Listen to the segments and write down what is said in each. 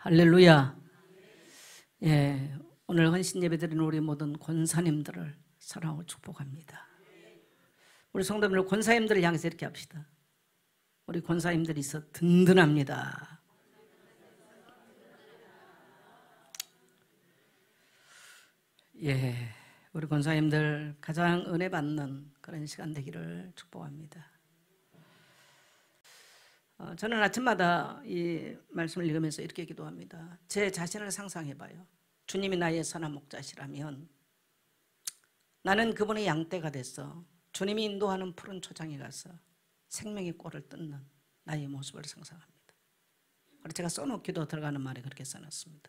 할렐루야. 예, 오늘 헌신 예배 드리는 우리 모든 권사님들을 사랑하고 축복합니다. 우리 성도님들 권사님들을 향해서 이렇게 합시다. 우리 권사님들이 있어 든든합니다. 예, 우리 권사님들 가장 은혜 받는 그런 시간 되기를 축복합니다. 저는 아침마다 이 말씀을 읽으면서 이렇게 기도합니다. 제 자신을 상상해봐요. 주님이 나의 선한 목자시라면 나는 그분의 양떼가 됐어. 주님이 인도하는 푸른 초장에 가서 생명의 꼴을 뜯는 나의 모습을 상상합니다. 그래서 제가 써놓기도 들어가는 말에 그렇게 써놨습니다.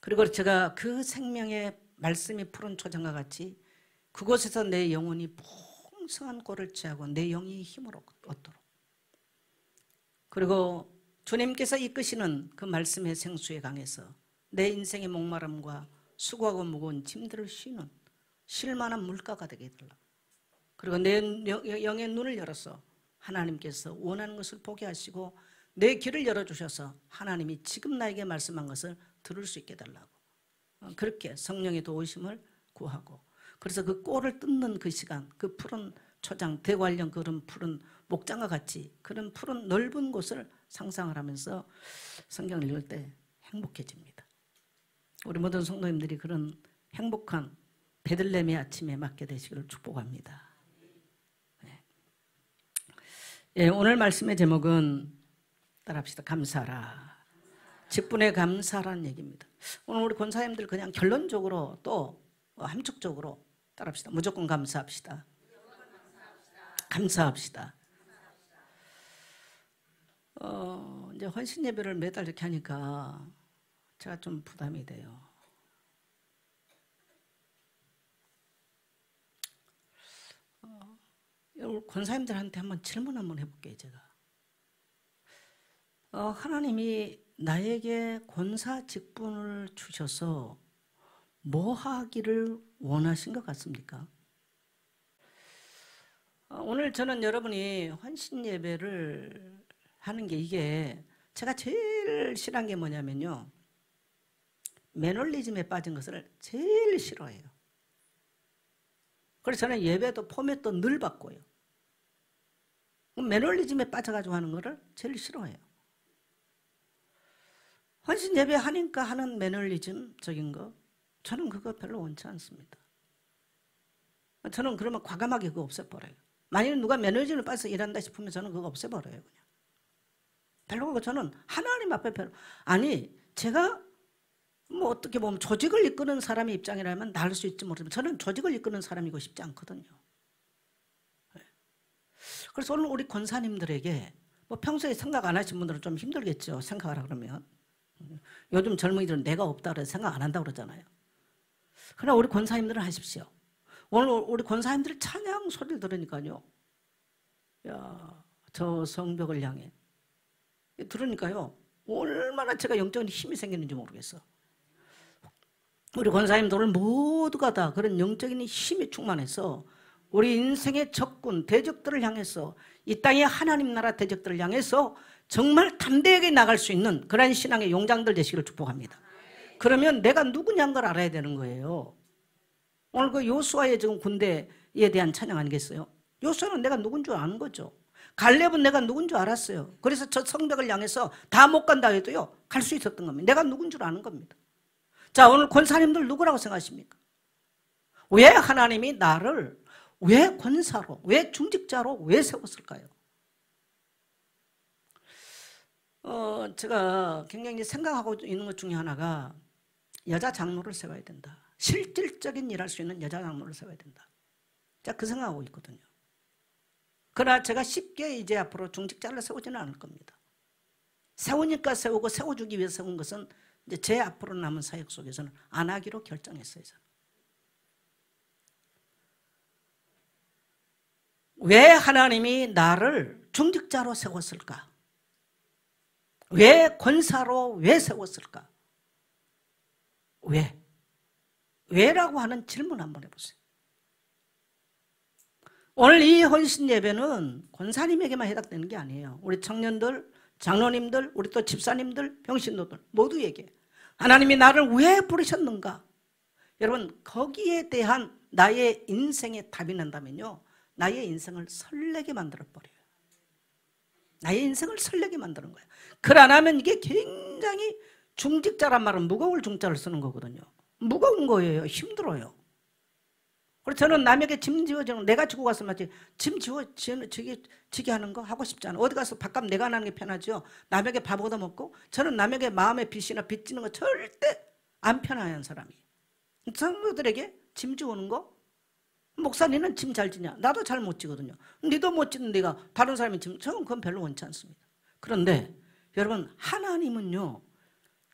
그리고 제가 그 생명의 말씀이 푸른 초장과 같이 그곳에서 내 영혼이 풍성한 꼴을 취하고 내 영이 힘을 얻도록, 그리고 주님께서 이끄시는 그 말씀의 생수에 강해서 내 인생의 목마름과 수고하고 무거운 짐들을 쉬는 쉴만한 물가가 되게 해달라. 그리고 내 영의 눈을 열어서 하나님께서 원하는 것을 보게 하시고 내 귀를 열어주셔서 하나님이 지금 나에게 말씀한 것을 들을 수 있게 해달라고, 그렇게 성령의 도우심을 구하고, 그래서 그 꼴을 뜯는 그 시간, 그 푸른 초장, 대관령 그런 푸른 목장과 같이 그런 푸른 넓은 곳을 상상을 하면서 성경을 읽을 때 행복해집니다. 우리 모든 성도님들이 그런 행복한 베들레헴의 아침에 맞게 되시기를 축복합니다. 네. 예, 오늘 말씀의 제목은 따라합시다. 감사하라. 직분에 감사라는 얘기입니다. 오늘 우리 권사님들 그냥 결론적으로 또 함축적으로 따라합시다. 무조건 감사합시다. 감사합시다. 이제 헌신 예배를 매달 이렇게 하니까 제가 좀 부담이 돼요. 권사님들한테 한번 질문 한번 해볼게요. 제가 하나님이 나에게 권사 직분을 주셔서 뭐 하기를 원하신 것 같습니까? 오늘 저는 여러분이 헌신 예배를 하는 게, 이게 제가 제일 싫어한 게 뭐냐면요, 매너리즘에 빠진 것을 제일 싫어해요. 그래서 저는 예배도 포맷도 늘 바꿔요. 매너리즘에 빠져가지고 하는 거를 제일 싫어해요. 헌신 예배 하니까 하는 매너리즘적인 거, 저는 그거 별로 원치 않습니다. 저는 그러면 과감하게 그거 없애버려요. 만약에 누가 매너리즘에 빠져서 일한다 싶으면 저는 그거 없애버려요. 그냥 별로. 그거 저는 하나님 앞에 별로. 아니, 제가 뭐 어떻게 보면 조직을 이끄는 사람의 입장이라면 나을 수 있지 모르지만 저는 조직을 이끄는 사람이고 싶지 않거든요. 그래서 오늘 우리 권사님들에게, 뭐 평소에 생각 안 하신 분들은 좀 힘들겠죠. 생각하라 그러면. 요즘 젊은이들은 내가 없다 그래서 생각 안 한다고 그러잖아요. 그러나 우리 권사님들은 하십시오. 오늘 우리 권사님들의 찬양 소리를 들으니까요, 야, 저 성벽을 향해 들으니까요, 얼마나 제가 영적인 힘이 생기는지 모르겠어. 우리 권사님들 모두가 다 그런 영적인 힘이 충만해서 우리 인생의 적군, 대적들을 향해서, 이 땅의 하나님 나라 대적들을 향해서 정말 담대하게 나갈 수 있는 그런 신앙의 용장들 되시기를 축복합니다. 그러면 내가 누구냐는 걸 알아야 되는 거예요. 오늘 그 요수아의 지금 군대에 대한 찬양 아니겠어요? 요수아는 내가 누군 줄 아는 거죠. 갈렙은 내가 누군 줄 알았어요. 그래서 저 성벽을 향해서 다 못 간다 해도요, 갈 수 있었던 겁니다. 내가 누군 줄 아는 겁니다. 자, 오늘 권사님들 누구라고 생각하십니까? 왜 하나님이 나를 왜 권사로, 왜 중직자로 왜 세웠을까요? 제가 굉장히 생각하고 있는 것 중에 하나가 여자 장로를 세워야 된다. 실질적인 일할 수 있는 여자 장로를 세워야 된다. 제가 그 생각하고 있거든요. 그러나 제가 쉽게 이제 앞으로 중직자를 세우지는 않을 겁니다. 세우니까 세우고 세워주기 위해서 세운 것은 이제 제 앞으로 남은 사역 속에서는 안 하기로 결정했어요. 저는. 왜 하나님이 나를 중직자로 세웠을까? 왜 권사로 왜 세웠을까? 왜? 왜라고 하는 질문 한번 해보세요. 오늘 이 헌신 예배는 권사님에게만 해당되는 게 아니에요. 우리 청년들, 장로님들, 우리 또 집사님들, 병신도들 모두에게 하나님이 나를 왜 부르셨는가? 여러분, 거기에 대한 나의 인생의 답이 난다면요, 나의 인생을 설레게 만들어버려요. 나의 인생을 설레게 만드는 거예요. 글 안 하면 이게 굉장히, 중직자란 말은 무거울 중자를 쓰는 거거든요. 무거운 거예요. 힘들어요. 그래서 저는 남에게 짐 지워주는, 내가 지고 가서 마치 짐 지게 하는 거 하고 싶지 않아요. 어디 가서 밥값 내가 나는 게 편하죠. 남에게 밥 얻어먹고, 저는 남에게 마음의 빚이나 빚지는 거 절대 안 편한 사람이에요. 성도들에게 짐 지우는 거, 목사님은 짐 잘 지냐? 나도 잘 못 지거든요. 니도 못 지는 네가 다른 사람이 짐, 저는 그건 별로 원치 않습니다. 그런데 여러분, 하나님은요,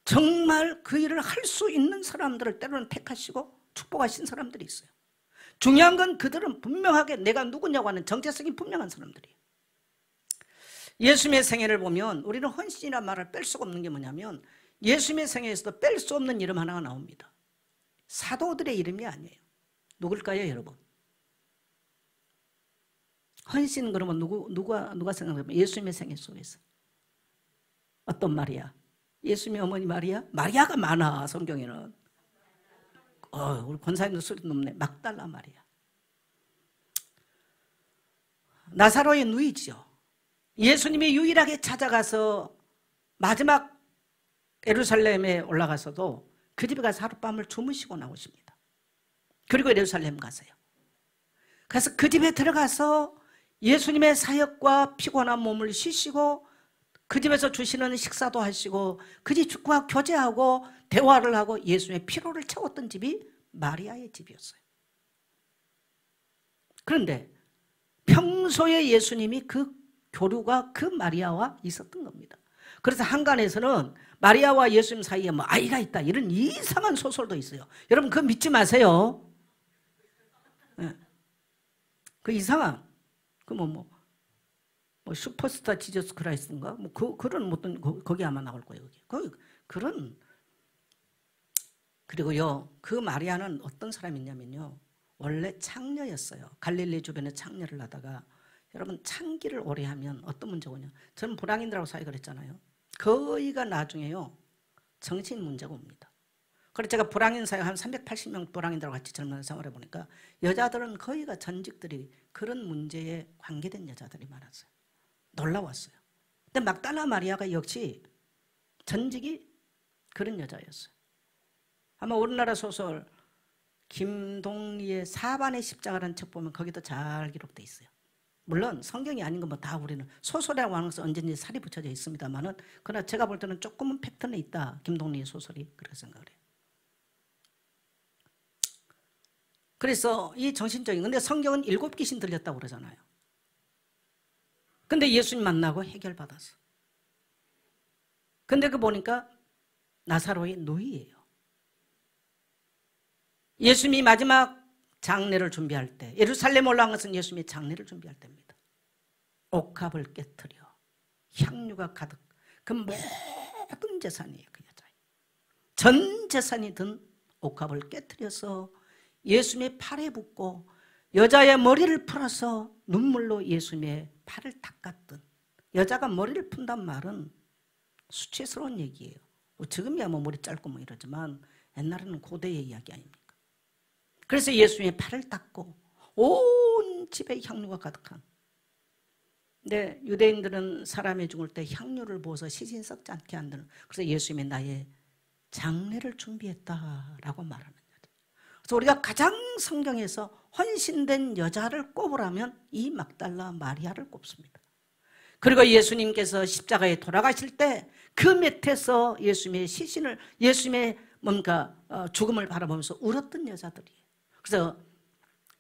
정말 그 일을 할 수 있는 사람들을 때로는 택하시고 축복하신 사람들이 있어요. 중요한 건 그들은 분명하게 내가 누구냐고 하는 정체성이 분명한 사람들이에요. 예수님의 생애를 보면 우리는 헌신이라는 말을 뺄 수가 없는 게 뭐냐면, 예수님의 생애에서도 뺄 수 없는 이름 하나가 나옵니다. 사도들의 이름이 아니에요. 누굴까요, 여러분? 헌신, 그러면 누가 생각하면 예수님의 생애 속에서 어떤 마리아? 예수님의 어머니 마리아? 마리아가 많아, 성경에는. 우리 권사님도 소리 높네. 막달라 마리아. 나사로의 누이죠. 예수님이 유일하게 찾아가서 마지막 예루살렘에 올라가서도 그 집에 가서 하룻밤을 주무시고 나오십니다. 그리고 예루살렘 가세요. 그래서 그 집에 들어가서 예수님의 사역과 피곤한 몸을 쉬시고, 그 집에서 주시는 식사도 하시고, 그 집과 교제하고 대화를 하고 예수님의 피로를 채웠던 집이 마리아의 집이었어요. 그런데 평소에 예수님이 그 교류가 그 마리아와 있었던 겁니다. 그래서 한간에서는 마리아와 예수님 사이에 뭐 아이가 있다, 이런 이상한 소설도 있어요. 여러분, 그거 믿지 마세요. 네. 그 이상한, 슈퍼스타 지저스 크라이스인가? 그런 어떤, 거기 아마 나올 거예요. 그런. 그리고요, 그 마리아는 어떤 사람이냐면요, 원래 창녀였어요. 갈릴리 주변에 창녀를 하다가, 여러분, 창기를 오래 하면 어떤 문제가 오냐. 저는 불황인들하고 사회가 그랬잖아요. 거의가 나중에요, 정신 문제가 옵니다. 그래서 제가 불황인 사회 한 380명 불황인들하고 같이 젊은 생활해 보니까 여자들은 거의가 전직들이 그런 문제에 관계된 여자들이 많았어요. 놀라웠어요. 근데 막달라 마리아가 역시 전직이 그런 여자였어요. 아마 우리나라 소설 김동리의 사반의 십자가라는 책 보면 거기도 잘 기록되어 있어요. 물론 성경이 아닌 건 다 우리는 소설이라고 하는 것은 언제든지 살이 붙여져 있습니다만은, 그러나 제가 볼 때는 조금은 팩트는 있다, 김동리의 소설이. 그렇게 생각을 해요. 그래서 이 정신적인, 근데 성경은 7 귀신 들렸다고 그러잖아요. 근데 예수님 만나고 해결받았어. 근데 그 보니까 나사로의 누이예요. 예수님이 마지막 장례를 준비할 때, 예루살렘 올라간 것은 예수님이 장례를 준비할 때입니다. 옥합을 깨트려 향유가 가득, 그 모든 재산이에요. 그 여자예요. 전 재산이 든 옥합을 깨트려서 예수님의 팔에 붓고 여자의 머리를 풀어서 눈물로 예수님의 팔을 닦았던, 여자가 머리를 푼단 말은 수치스러운 얘기예요. 지금이야 뭐 머리 짧고 뭐 이러지만 옛날에는 고대의 이야기 아닙니까? 그래서 예수님의 팔을 닦고 온 집에 향유가 가득한. 근데 유대인들은 사람이 죽을 때 향유를 부어서 시신 썩지 않게 한다는, 그래서 예수님이 나의 장례를 준비했다라고 말하는 여자. 그래서 우리가 가장 성경에서 헌신된 여자를 꼽으라면 이 막달라 마리아를 꼽습니다. 그리고 예수님께서 십자가에 돌아가실 때 그 밑에서 예수님의 시신을, 예수님의 뭔가 죽음을 바라보면서 울었던 여자들이에요. 그래서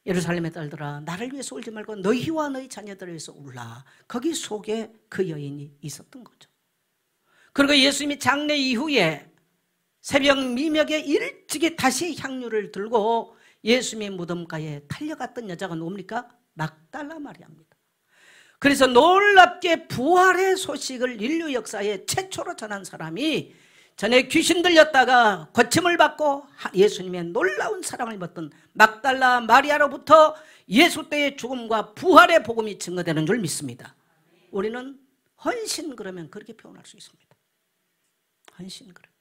예루살렘의 딸들아, 나를 위해서 울지 말고 너희와 너희 자녀들을 위해서 울라. 거기 속에 그 여인이 있었던 거죠. 그리고 예수님이 장례 이후에 새벽 미명에 일찍이 다시 향유를 들고 예수님의 무덤가에 달려갔던 여자가 누굽니까? 막달라 마리아입니다. 그래서 놀랍게 부활의 소식을 인류 역사에 최초로 전한 사람이, 전에 귀신 들렸다가 고침을 받고 예수님의 놀라운 사랑을 입었던 막달라 마리아로부터 예수 때의 죽음과 부활의 복음이 증거되는 줄 믿습니다. 우리는 헌신 그러면 그렇게 표현할 수 있습니다. 헌신 그러면.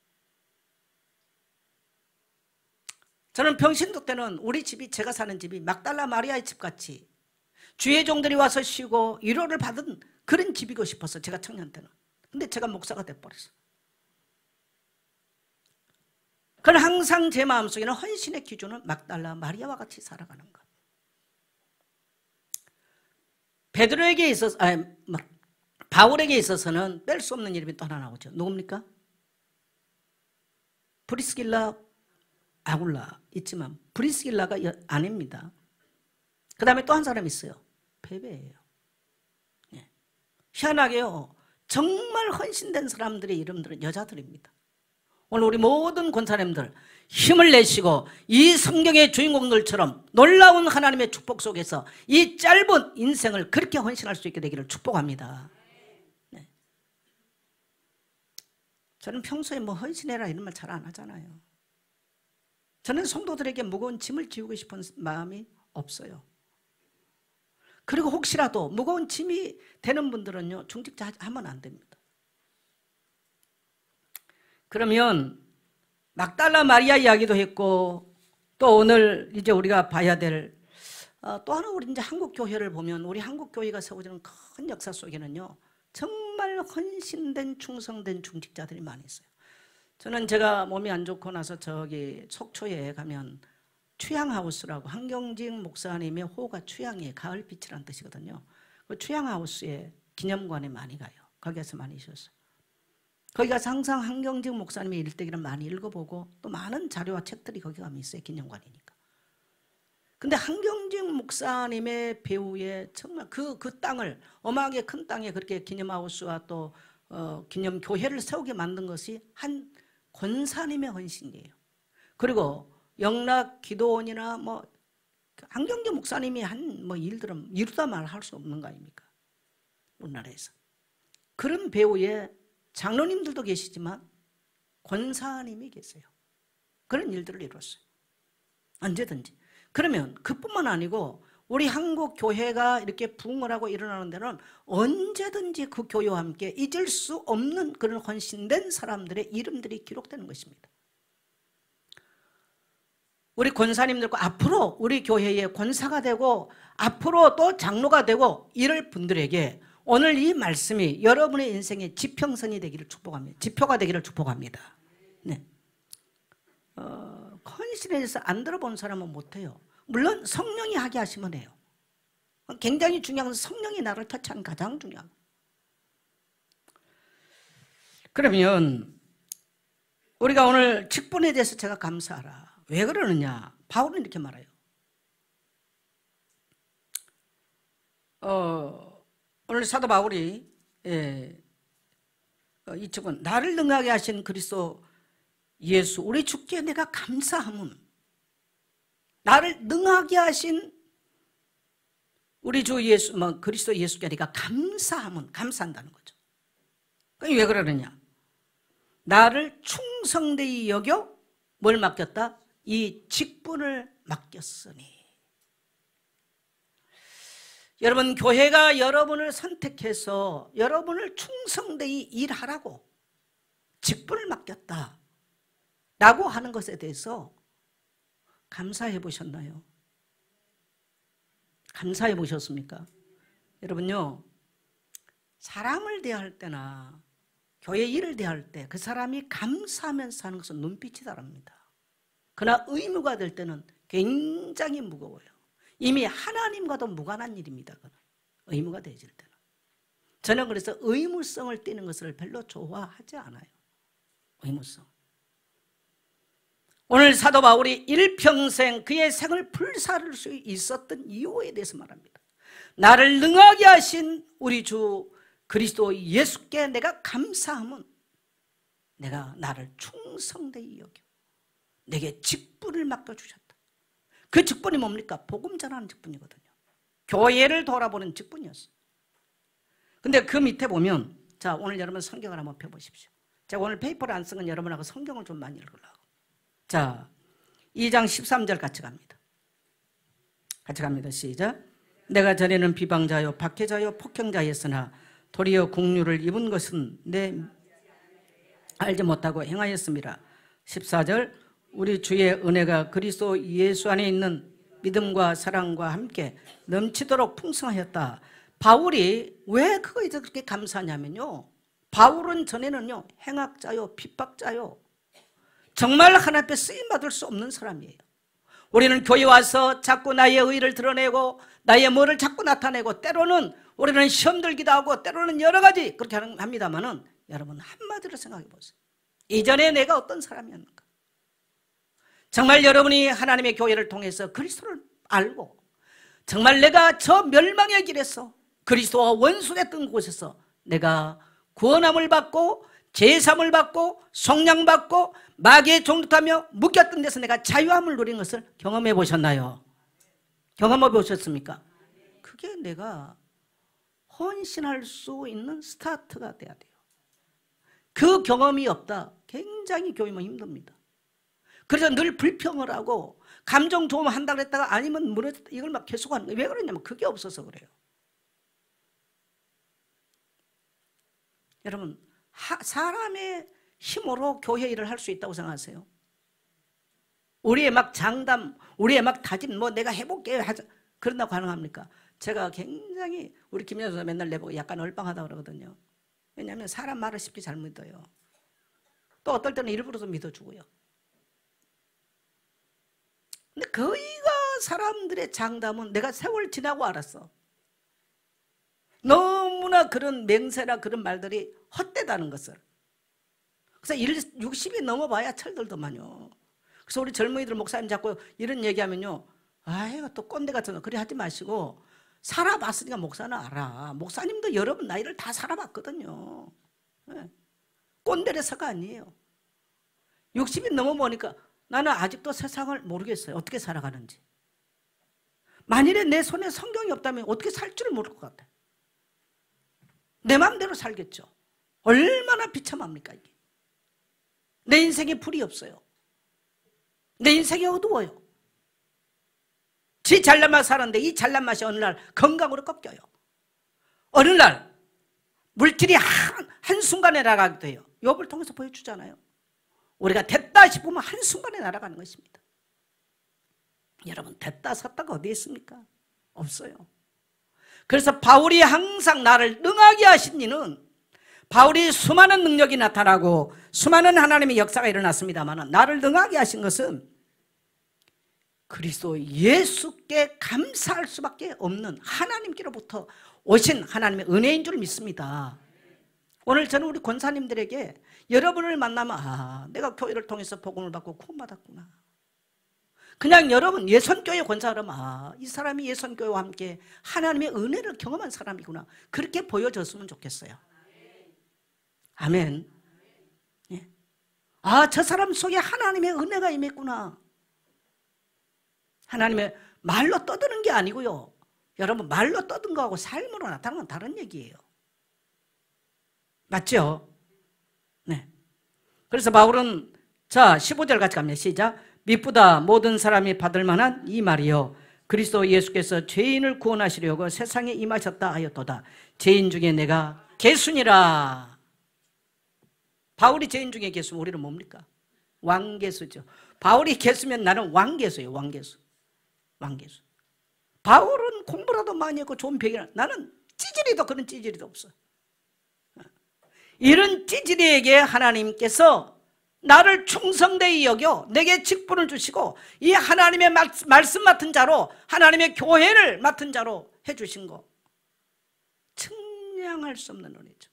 저는 평신도 때는 우리 집이, 제가 사는 집이 막달라 마리아의 집같이 주의 종들이 와서 쉬고 위로를 받은 그런 집이고 싶어서, 제가 청년 때는. 근데 제가 목사가 돼버렸어요. 그러나 항상 제 마음속에는 헌신의 기준은 막달라 마리아와 같이 살아가는 것. 베드로에게 있어서, 바울에게 있어서는 뺄 수 없는 이름이 또 하나 나오죠. 누굽니까? 브리스길라, 아굴라 있지만 브리스길라가 아닙니다. 그 다음에 또 한 사람이 있어요. 베베예요. 예. 희한하게요, 정말 헌신된 사람들의 이름들은 여자들입니다. 오늘 우리 모든 권사님들 힘을 내시고 이 성경의 주인공들처럼 놀라운 하나님의 축복 속에서 이 짧은 인생을 그렇게 헌신할 수 있게 되기를 축복합니다. 네. 저는 평소에 뭐 헌신해라 이런 말 잘 안 하잖아요. 저는 성도들에게 무거운 짐을 지우고 싶은 마음이 없어요. 그리고 혹시라도 무거운 짐이 되는 분들은요, 중직자 하면 안 됩니다. 그러면 막달라 마리아 이야기도 했고, 또 오늘 이제 우리가 봐야 될 또 하나, 우리 이제 한국 교회를 보면, 우리 한국 교회가 세워지는 큰 역사 속에는요, 정말 헌신된 충성된 중직자들이 많이 있어요. 저는 제가 몸이 안 좋고 나서 저기 속초에 가면 취향하우스라고, 한경직 목사님의 호가 취향이에요. 가을빛이라는 뜻이거든요. 그 취향하우스에 기념관에 많이 가요. 거기에서 많이 쉬었어요. 거기 가서 항상 한경직 목사님의 일대기를 많이 읽어보고, 또 많은 자료와 책들이 거기 가면 있어요. 기념관이니까. 근데 한경직 목사님의 배후에 정말 그 땅을, 어마하게 큰 땅에 그렇게 기념하우스와 또 기념교회를 세우게 만든 것이 한 권사님의 헌신이에요. 그리고 영락 기도원이나 뭐 한경직 목사님이 한 뭐 일들은 이루다 말할 수 없는 거 아닙니까? 우리나라에서. 그런 배후에 장로님들도 계시지만 권사님이 계세요. 그런 일들을 이뤘어요. 언제든지. 그러면 그뿐만 아니고 우리 한국 교회가 이렇게 부흥을 하고 일어나는 데는 언제든지 그 교회와 함께 잊을 수 없는 그런 헌신된 사람들의 이름들이 기록되는 것입니다. 우리 권사님들과 앞으로 우리 교회의 권사가 되고 앞으로 또 장로가 되고 이럴 분들에게 오늘 이 말씀이 여러분의 인생의 지평선이 되기를 축복합니다. 지표가 되기를 축복합니다. 네. 헌신에 대해서 안 들어본 사람은 못해요. 물론 성령이 하게 하시면 해요. 굉장히 중요한 건 성령이 나를 터치하는 가장 중요한 거. 그러면 우리가 오늘 직분에 대해서 제가 감사하라. 왜 그러느냐? 바울은 이렇게 말해요. 오늘 사도 바울이 이 책은 나를 능하게 하신 그리스도 예수 우리 주께 내가 감사함은, 나를 능하게 하신 우리 주 예수, 그리스도 예수께 내가 감사함은, 감사한다는 거죠. 왜 그러느냐? 나를 충성되이 여겨 뭘 맡겼다? 이 직분을 맡겼으니. 여러분, 교회가 여러분을 선택해서 여러분을 충성되이 일하라고 직분을 맡겼다 라고 하는 것에 대해서 감사해 보셨나요? 감사해 보셨습니까? 여러분요, 사람을 대할 때나 교회 일을 대할 때 그 사람이 감사하면서 하는 것은 눈빛이 다릅니다. 그러나 의무가 될 때는 굉장히 무거워요. 이미 하나님과도 무관한 일입니다. 그건 의무가 되질 때는. 저는 그래서 의무성을 띠는 것을 별로 좋아하지 않아요. 의무성. 오늘 사도 바울이 일평생 그의 생을 불사를 수 있었던 이유에 대해서 말합니다. 나를 능하게 하신 우리 주 그리스도 예수께 내가 감사함은, 내가 나를 충성되이 여겨 내게 직분을 맡겨주셨다. 그 직분이 뭡니까? 복음 전하는 직분이거든요. 교회를 돌아보는 직분이었어요. 근데 그 밑에 보면, 자, 오늘 여러분 성경을 한번 펴보십시오. 제가 오늘 페이퍼를 안 쓴 건 여러분하고 성경을 좀 많이 읽으려고. 자, 2장 13절 같이 갑니다. 같이 갑니다. 시작. 내가 전에는 비방자요 박해자요 폭행자였으나 도리어 국류를 입은 것은 내 알지 못하고 행하였습니다. 14절 우리 주의 은혜가 그리스도 예수 안에 있는 믿음과 사랑과 함께 넘치도록 풍성하였다. 바울이 왜 그거에 대해서 그렇게 감사하냐면요, 바울은 전에는요 행악자요 핍박자요 정말 하나님 앞에 쓰임받을 수 없는 사람이에요. 우리는 교회 와서 자꾸 나의 의의를 드러내고 나의 뭐를 자꾸 나타내고 때로는 우리는 시험 들기도 하고 때로는 여러 가지 그렇게 합니다만은 여러분 한마디로 생각해 보세요. 이전에 내가 어떤 사람이었는가? 정말 여러분이 하나님의 교회를 통해서 그리스도를 알고 정말 내가 저 멸망의 길에서 그리스도와 원수됐던 곳에서 내가 구원함을 받고 제삼을 받고 속량받고 마귀의 종노릇하며 묶였던 데서 내가 자유함을 누린 것을 경험해 보셨나요? 경험해 보셨습니까? 그게 내가 헌신할 수 있는 스타트가 돼야 돼요. 그 경험이 없다 굉장히 교회면 힘듭니다. 그래서 늘 불평을 하고 감정 조음한다고 했다가 아니면 이걸 막 계속하는 거예요. 왜 그러냐면 그게 없어서 그래요. 여러분 사람의 힘으로 교회 일을 할 수 있다고 생각하세요? 우리의 막 장담, 우리의 막 다짐, 뭐 내가 해볼게 하자 그런다고 가능합니까? 제가 굉장히 우리 김여수 맨날 내보고 약간 얼빵하다고 그러거든요. 왜냐하면 사람 말을 쉽게 잘 믿어요. 또 어떨 때는 일부러도 믿어주고요. 근데 거의가 사람들의 장담은 내가 세월 지나고 알았어. 너무나 그런 맹세나 그런 말들이 헛되다는 것을. 그래서 60이 넘어봐야 철들더만요. 그래서 우리 젊은이들 목사님 자꾸 이런 얘기하면요, 아이고 또 꼰대 같은 거 그래 하지 마시고 살아봤으니까 목사는 알아. 목사님도 여러분 나이를 다 살아봤거든요. 꼰대라서가 아니에요. 60이 넘어보니까 나는 아직도 세상을 모르겠어요. 어떻게 살아가는지. 만일에 내 손에 성경이 없다면 어떻게 살 줄을 모를 것 같아요. 내 마음대로 살겠죠. 얼마나 비참합니까 이게. 내 인생에 불이 없어요. 내 인생이 어두워요. 지 잘난 맛 사는데 이 잘난 맛이 어느 날 건강으로 꺾여요. 어느 날 물질이 한순간에 날아가기도 해요. 욥을 통해서 보여주잖아요. 우리가 됐다 싶으면 한순간에 날아가는 것입니다. 여러분 됐다 섰다가 어디에 있습니까? 없어요. 그래서 바울이 항상 나를 능하게 하신 이는 바울이 수많은 능력이 나타나고 수많은 하나님의 역사가 일어났습니다만 나를 능하게 하신 것은 그리스도 예수께 감사할 수밖에 없는 하나님께로부터 오신 하나님의 은혜인 줄 믿습니다. 오늘 저는 우리 권사님들에게 여러분을 만나면 내가 교회를 통해서 복음을 받고 구원받았구나. 그냥 여러분 예선교회 권사라면 이 사람이 예선교회와 함께 하나님의 은혜를 경험한 사람이구나. 그렇게 보여졌으면 좋겠어요. 아멘. 예. 저 사람 속에 하나님의 은혜가 임했구나. 하나님의 말로 떠드는 게 아니고요. 여러분 말로 떠든 거하고 삶으로 나타나는 건 다른 얘기예요. 맞죠? 네. 그래서 바울은 15절 같이 갑니다. 시작. 미쁘다 모든 사람이 받을 만한 이 말이요 그리스도 예수께서 죄인을 구원하시려고 세상에 임하셨다 하였도다. 죄인 중에 내가 개수니라. 바울이 죄인 중에 개수면 우리는 뭡니까? 왕개수죠. 바울이 개수면 나는 왕개수예요. 왕개수. 바울은 공부라도 많이 했고 좋은 병이라 나는 찌질이도 그런 찌질이도 없어. 이런 찌질이에게 하나님께서 나를 충성되이 여겨 내게 직분을 주시고 이 하나님의 말씀 맡은 자로 하나님의 교회를 맡은 자로 해주신 거 측량할 수 없는 은혜죠.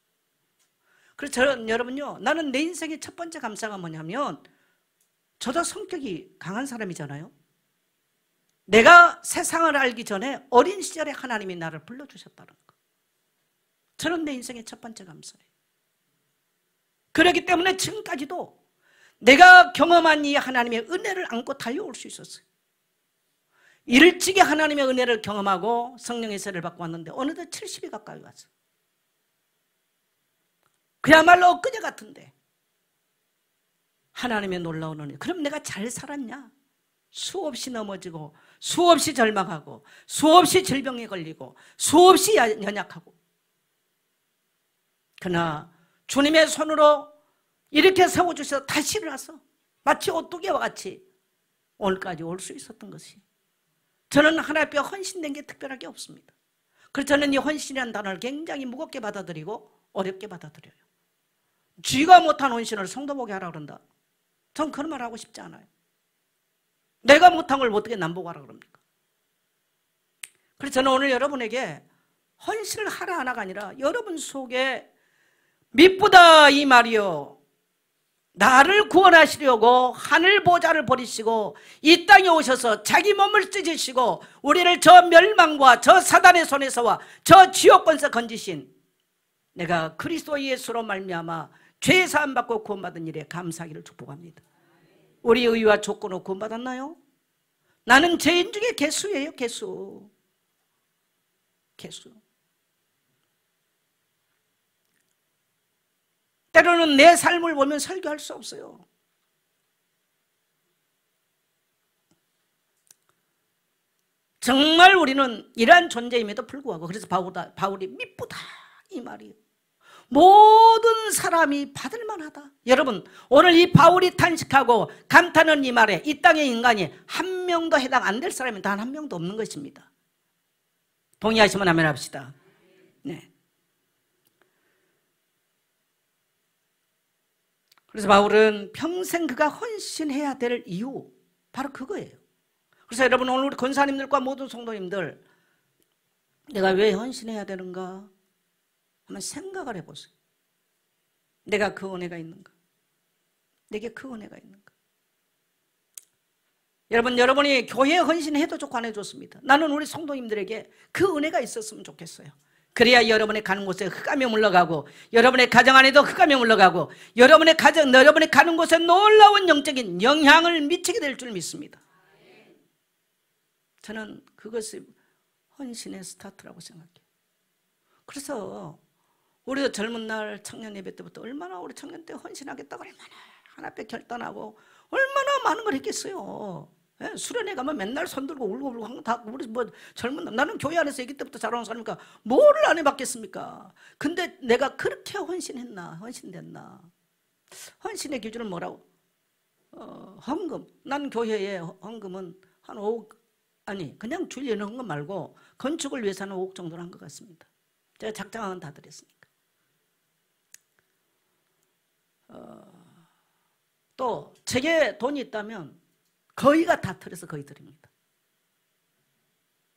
그래서 저는 여러분요 나는 내 인생의 첫 번째 감사가 뭐냐면 저도 성격이 강한 사람이잖아요. 내가 세상을 알기 전에 어린 시절에 하나님이 나를 불러주셨다는 거. 저는 내 인생의 첫 번째 감사예요. 그렇기 때문에 지금까지도 내가 경험한 이 하나님의 은혜를 안고 달려올 수 있었어요. 일찍이 하나님의 은혜를 경험하고 성령의 세를 받고 왔는데 어느덧 70이 가까이 왔어요. 그야말로 엊그제 같은데 하나님의 놀라운 은혜. 그럼 내가 잘 살았냐? 수없이 넘어지고 수없이 절망하고 수없이 질병에 걸리고 수없이 연약하고 그러나 주님의 손으로 이렇게 세워주셔서 다시 일어나서 마치 오뚜기와 같이 오늘까지 올 수 있었던 것이, 저는 하나님 앞에 헌신된 게 특별하게 없습니다. 그래서 저는 이 헌신이라는 단어를 굉장히 무겁게 받아들이고 어렵게 받아들여요. 쥐가 못한 헌신을 성도 보게 하라 그런다. 전 그런 말 하고 싶지 않아요. 내가 못한 걸 어떻게 남 보고 하라 그럽니까? 그래서 저는 오늘 여러분에게 헌신을 하라 하나가 아니라 여러분 속에 미쁘다 이 말이요, 나를 구원하시려고 하늘 보좌를 버리시고 이 땅에 오셔서 자기 몸을 찢으시고 우리를 저 멸망과 저 사단의 손에서와 저 지옥 권세 건지신 내가 그리스도 예수로 말미암아 죄 사함 받고 구원받은 일에 감사하기를 축복합니다. 우리 의와 조건으로 구원받았나요? 나는 죄인 중에 개수예요. 개수. 때로는 내 삶을 보면 설교할 수 없어요. 정말 우리는 이러한 존재임에도 불구하고, 그래서 바울이 미쁘다 이 말이에요. 모든 사람이 받을 만하다. 여러분, 오늘 이 바울이 탄식하고 감탄하는 이 말에 이 땅의 인간이 한 명도 해당 안 될 사람이 단 한 명도 없는 것입니다. 동의하시면 아멘 합시다. 네. 그래서 바울은 평생 그가 헌신해야 될 이유, 바로 그거예요. 그래서 여러분, 오늘 우리 권사님들과 모든 성도님들, 내가 왜 헌신해야 되는가 한번 생각을 해보세요. 내가 그 은혜가 있는가? 내게 그 은혜가 있는가? 여러분이 교회에 헌신해도 좋고 안 해도 좋습니다. 나는 우리 성도님들에게 그 은혜가 있었으면 좋겠어요. 그래야 여러분의 가는 곳에 흑암이 물러가고, 여러분의 가정 안에도 흑암이 물러가고, 여러분의 가는 곳에 놀라운 영적인 영향을 미치게 될 줄 믿습니다. 저는 그것이 헌신의 스타트라고 생각해요. 그래서 우리도 젊은 날 청년 예배 때부터 얼마나 우리 청년 때 헌신하겠다고 얼마나 하나 앞에 결단하고 얼마나 많은 걸 했겠어요. 예? 수련회 가면 맨날 손 들고 울고 다 우리 뭐 젊은 날, 나는 교회 안에서 아기 때부터 자라온 사람이니까 뭐를 안 해봤겠습니까? 근데 내가 그렇게 헌신됐나? 헌신의 기준은 뭐라고? 헌금. 난 교회에 헌금은 한 5억, 그냥 주일 연회 헌금 말고 건축을 위해서는 5억 정도는 한 것 같습니다. 제가 작정은 다 드렸으니까. 또 제게 돈이 있다면 거의가 다 털어서 거의 드립니다.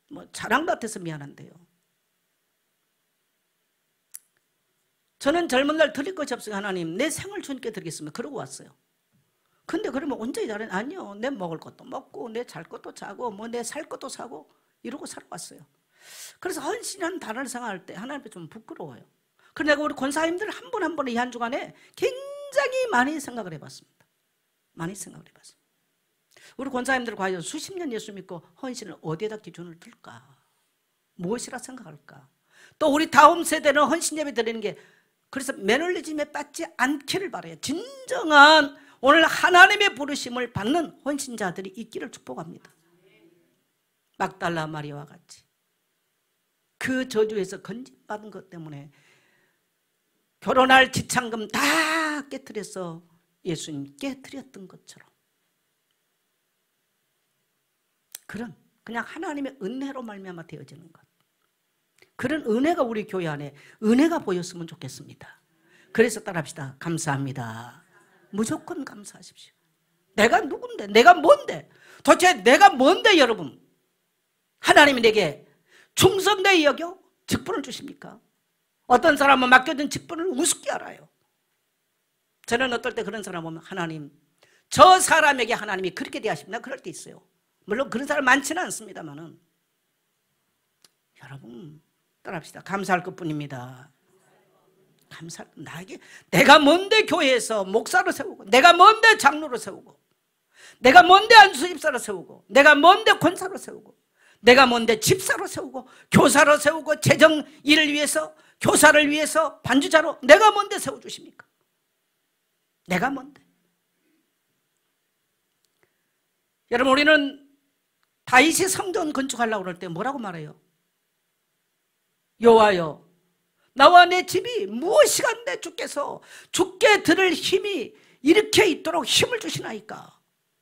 뭐 자랑 같아서 미안한데요. 저는 젊은 날 드릴 것이 없으니 하나님 내 생을 주님께 드리겠습니다. 그러고 왔어요. 근데 그러면 언제 잘해? 아니요, 내 먹을 것도 먹고 내 잘 것도 자고 뭐 내 살 것도 사고 이러고 살아왔어요. 그래서 헌신이라는 단어를 생각할 때 하나님 앞에 좀 부끄러워요. 그래서 내가 우리 권사님들 한 분 한 분의 이 한 주간에 굉장히 많이 생각을 해봤습니다. 우리 권사님들 과연 수십 년 예수 믿고 헌신을 어디에다 기준을 둘까? 무엇이라 생각할까? 또 우리 다음 세대는 헌신 예배 드리는 게, 그래서 매너리즘에 빠지지 않기를 바라요. 진정한 오늘 하나님의 부르심을 받는 헌신자들이 있기를 축복합니다. 막달라 마리아와 같이 그 저주에서 건진받은 것 때문에 결혼할 지참금 다 깨트려서 예수님 깨트렸던 것처럼, 그냥 하나님의 은혜로 말미암아 되어지는 것, 그런 은혜가 우리 교회 안에 은혜가 보였으면 좋겠습니다. 그래서 따라합시다. 감사합니다. 무조건 감사하십시오. 내가 누군데? 내가 뭔데? 도대체 내가 뭔데 여러분? 하나님이 내게 충성되이 여겨 직분을 주십니까? 어떤 사람은 맡겨진 직분을 우습게 알아요. 저는 어떨 때 그런 사람 보면 하나님, 저 사람에게 하나님이 그렇게 대하십니다. 그럴 때 있어요. 물론 그런 사람 많지는 않습니다만은, 여러분 따라합시다. 감사할 것뿐입니다. 나에게 내가 뭔데 교회에서 목사로 세우고, 내가 뭔데 장로로 세우고, 내가 뭔데 안수집사로 세우고, 내가 뭔데 권사로 세우고, 내가 뭔데 집사로 세우고, 교사로 세우고, 재정 일을 위해서, 교사를 위해서, 반주자로 내가 뭔데 세워주십니까? 내가 뭔데? 여러분, 우리는 다윗이 성전 건축하려고 그럴 때 뭐라고 말해요? 여호와여, 나와 내 집이 무엇이간데 주께서 죽게 들을 힘이 이렇게 있도록 힘을 주시나이까.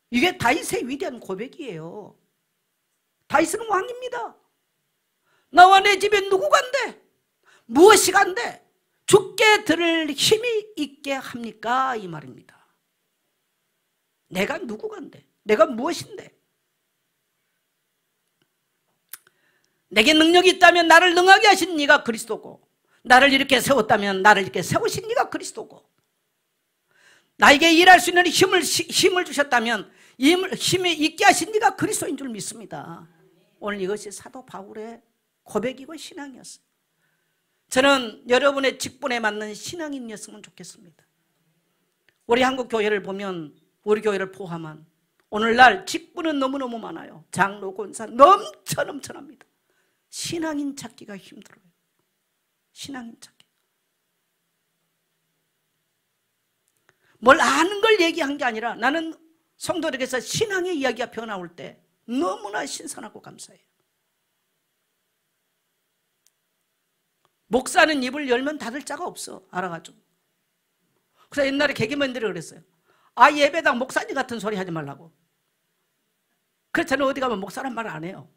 이게 다윗의 위대한 고백이에요. 다윗은 왕입니다. 나와 내 집에 누구간데 무엇이간데 죽게 들을 힘이 있게 합니까? 이 말입니다. 내가 누구간데 내가 무엇인데 내게 능력이 있다면 나를 능하게 하신 네가 그리스도고 나를 이렇게 세웠다면 나를 이렇게 세우신 네가 그리스도고 나에게 일할 수 있는 힘을 주셨다면 힘이 있게 하신 네가 그리스도인 줄 믿습니다. 오늘 이것이 사도 바울의 고백이고 신앙이었어요. 저는 여러분의 직분에 맞는 신앙인이었으면 좋겠습니다. 우리 한국 교회를 보면 우리 교회를 포함한 오늘날 직분은 너무너무 많아요. 장로, 권사 넘쳐납니다. 신앙인 찾기가 힘들어요. 신앙인 찾기. 뭘 아는 걸 얘기한 게 아니라 나는 성도들에게서 신앙의 이야기가 펴나올 때 너무나 신선하고 감사해요. 목사는 입을 열면 닫을 자가 없어. 알아가지고. 그래서 옛날에 개그맨들이 그랬어요. 아, 예배당 목사님 같은 소리 하지 말라고. 그래서 저는 어디 가면 목사란 말을 안 해요.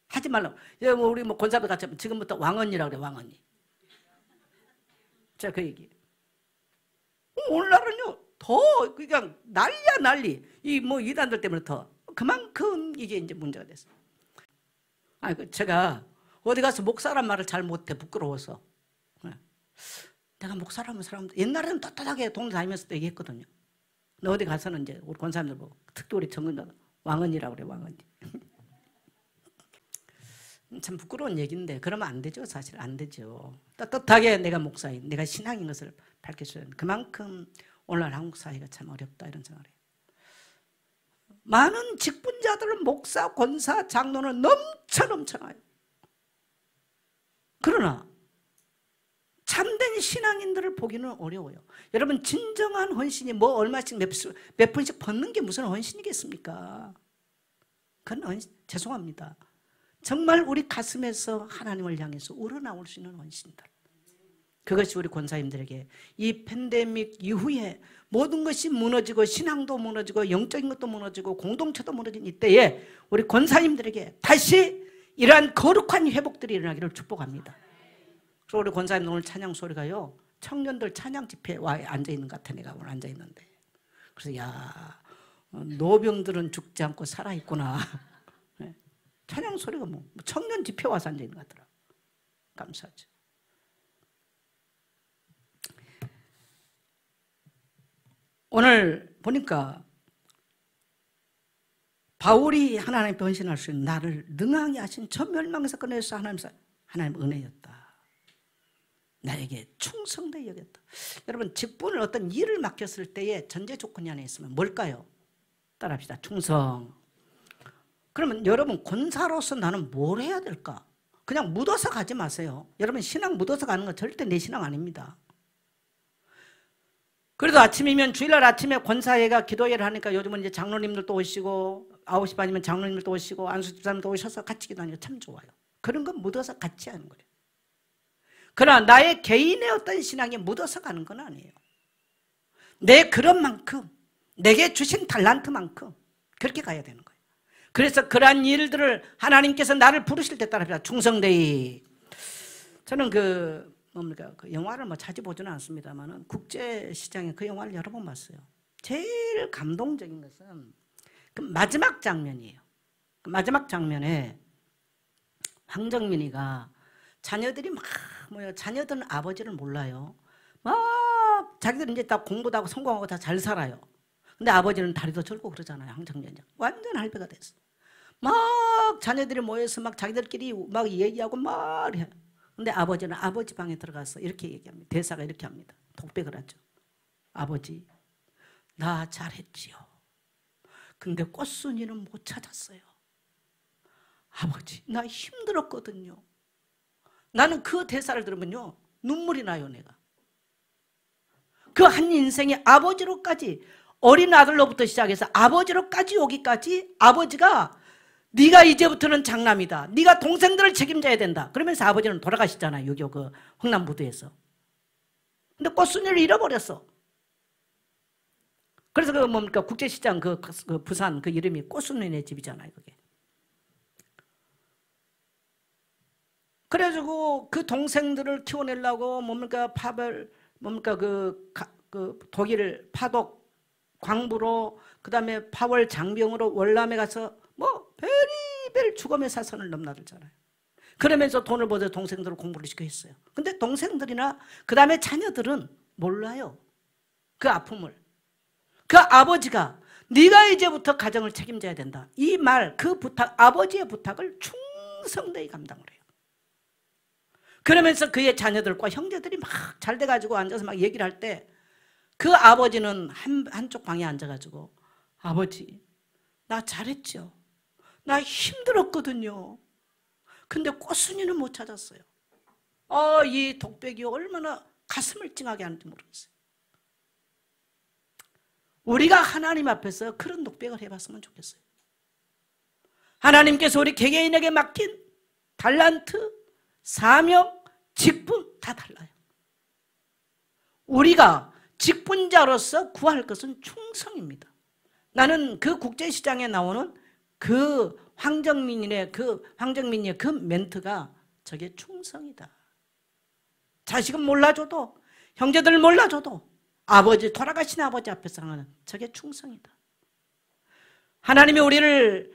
하지 말라고. 우리 권사들 같이 하면 지금부터 왕언니라고 그래, 왕언니. 제가 그 얘기. 오늘날은요, 더 그냥 난리야, 난리. 이 이단들 때문에 더. 그만큼 이게 이제 문제가 됐어요. 제가 어디 가서 목사란 말을 잘 못해, 부끄러워서. 내가 목사라면 사람들, 옛날에는 떳떳하게 동네 다니면서도 얘기했거든요. 근데 어디 가서는 이제 우리 권사님들 보고, 특히 우리 정근자 왕언니라고 그래, 왕언니. 참 부끄러운 얘기인데, 그러면 안 되죠, 사실 안 되죠. 떳떳하게 내가 목사인, 내가 신앙인 것을 밝혀줘야 하는 그만큼 오늘날 한국 사회가 참 어렵다, 이런 생각을 해요. 많은 직분자들은 목사, 권사, 장로는 넘쳐나요. 그러나 참된 신앙인들을 보기는 어려워요. 여러분, 진정한 헌신이 얼마씩 몇 푼씩 벗는 게 무슨 헌신이겠습니까? 그건 죄송합니다. 정말 우리 가슴에서 하나님을 향해서 우러나올 수 있는 헌신들. 그것이 우리 권사님들에게 이 팬데믹 이후에 모든 것이 무너지고 신앙도 무너지고 영적인 것도 무너지고 공동체도 무너진 이때에 우리 권사님들에게 다시 이러한 거룩한 회복들이 일어나기를 축복합니다. 그래서 우리 권사님 오늘 찬양 소리가요, 청년들 찬양 집회에 와 앉아있는 것 같아. 내가 오늘 앉아있는데. 그래서 야, 노병들은 죽지 않고 살아있구나. 찬양 소리가 청년 집회 와서 앉아있는 것 같더라. 감사하죠. 오늘 보니까 바울이 하나님 변신할 수 있는 나를 능하게 하신 저 멸망에서 꺼내서 하나님 은혜였다. 나에게 충성되게 여겼다. 여러분, 직분을 어떤 일을 맡겼을 때의 전제 조건이 하나 있으면 뭘까요? 따라합시다. 충성. 그러면 여러분, 권사로서 나는 뭘 해야 될까? 그냥 묻어서 가지 마세요. 여러분, 신앙 묻어서 가는 거 절대 내 신앙 아닙니다. 그래도 아침이면 주일날 아침에 권사회가 기도회를 하니까 요즘은 이제 장로님들도 오시고 9시 반이면 장로님들도 오시고 안수집사님도 오셔서 같이 기도하니까 참 좋아요. 그런 건 묻어서 같이 하는 거예요. 그러나 나의 개인의 어떤 신앙에 묻어서 가는 건 아니에요. 내 그런 만큼, 내게 주신 달란트만큼 그렇게 가야 되는 거예요. 그래서 그러한 일들을 하나님께서 나를 부르실 때 따라 충성되이. 저는 그 영화를 자주 보지는 않습니다만 국제시장에 그 영화를 여러 번 봤어요. 제일 감동적인 것은 그 마지막 장면이에요. 그 마지막 장면에 황정민이가 자녀들이 막 모여, 자녀들은 아버지를 몰라요. 막 자기들은 이제 다 공부도 하고 성공하고 다 잘 살아요. 근데 아버지는 다리도 절고 그러잖아요. 황정민이 완전 할배가 됐어. 막 자녀들이 모여서 막 자기들끼리 막 얘기하고 막 해. 근데 아버지는 아버지 방에 들어가서 이렇게 얘기합니다. 대사가 이렇게 합니다. 독백을 하죠. 아버지, 나 잘했지요. 근데 꽃순이는 못 찾았어요. 아버지, 나 힘들었거든요. 나는 그 대사를 들으면요, 눈물이 나요, 내가. 그 한 인생의 아버지로까지, 어린 아들로부터 시작해서 아버지로까지 오기까지 아버지가 네가 이제부터는 장남이다. 네가 동생들을 책임져야 된다. 그러면서 아버지는 돌아가시잖아요. 6.25 그 흥남부두에서. 근데 꽃순이를 잃어버렸어. 그래서 그 뭡니까 국제시장 그 부산 그 이름이 꽃순이네 집이잖아요. 그게. 그래가지고 그 동생들을 키워내려고 뭡니까 파벌 뭡니까 그 독일 파독 광부로 그다음에 파월 장병으로 월남에 가서 뭐 베리베리 죽음의 사선을 넘나들잖아요. 그러면서 돈을 벌어 동생들을 공부를 시켜 했어요. 근데 동생들이나 그다음에 자녀들은 몰라요. 그 아픔을. 그 아버지가 네가 이제부터 가정을 책임져야 된다. 이 말, 그 부탁, 아버지의 부탁을 충성되이 감당을 해요. 그러면서 그의 자녀들과 형제들이 막 잘 돼가지고 앉아서 막 얘기를 할 때 그 아버지는 한쪽 방에 앉아가지고 아버지 나 잘했죠. 나 힘들었거든요. 근데 꽃순이는 못 찾았어요. 이 독백이 얼마나 가슴을 찡하게 하는지 모르겠어요. 우리가 하나님 앞에서 그런 독백을 해봤으면 좋겠어요. 하나님께서 우리 개개인에게 맡긴 달란트, 사명, 직분 다 달라요. 우리가 직분자로서 구할 것은 충성입니다. 나는 그 국제시장에 나오는 그 황정민의 그 멘트가 저게 충성이다. 자식은 몰라줘도 형제들 몰라줘도 아버지 돌아가신 아버지 앞에서 하는 저게 충성이다. 하나님이 우리를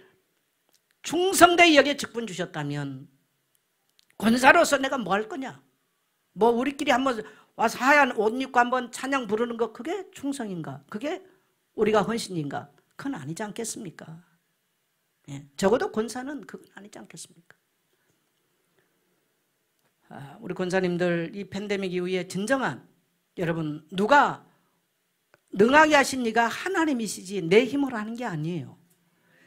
충성되이 여기에 직분 주셨다면 권사로서 내가 뭐 할 거냐? 뭐 우리끼리 한번 와서 하얀 옷 입고 한번 찬양 부르는 거 그게 충성인가? 그게 우리가 헌신인가? 그건 아니지 않겠습니까? 예, 적어도 권사는 그건 아니지 않겠습니까? 우리 권사님들 이 팬데믹 이후에 진정한 여러분 누가 능하게 하신 이가 하나님이시지 내 힘으로 하는 게 아니에요.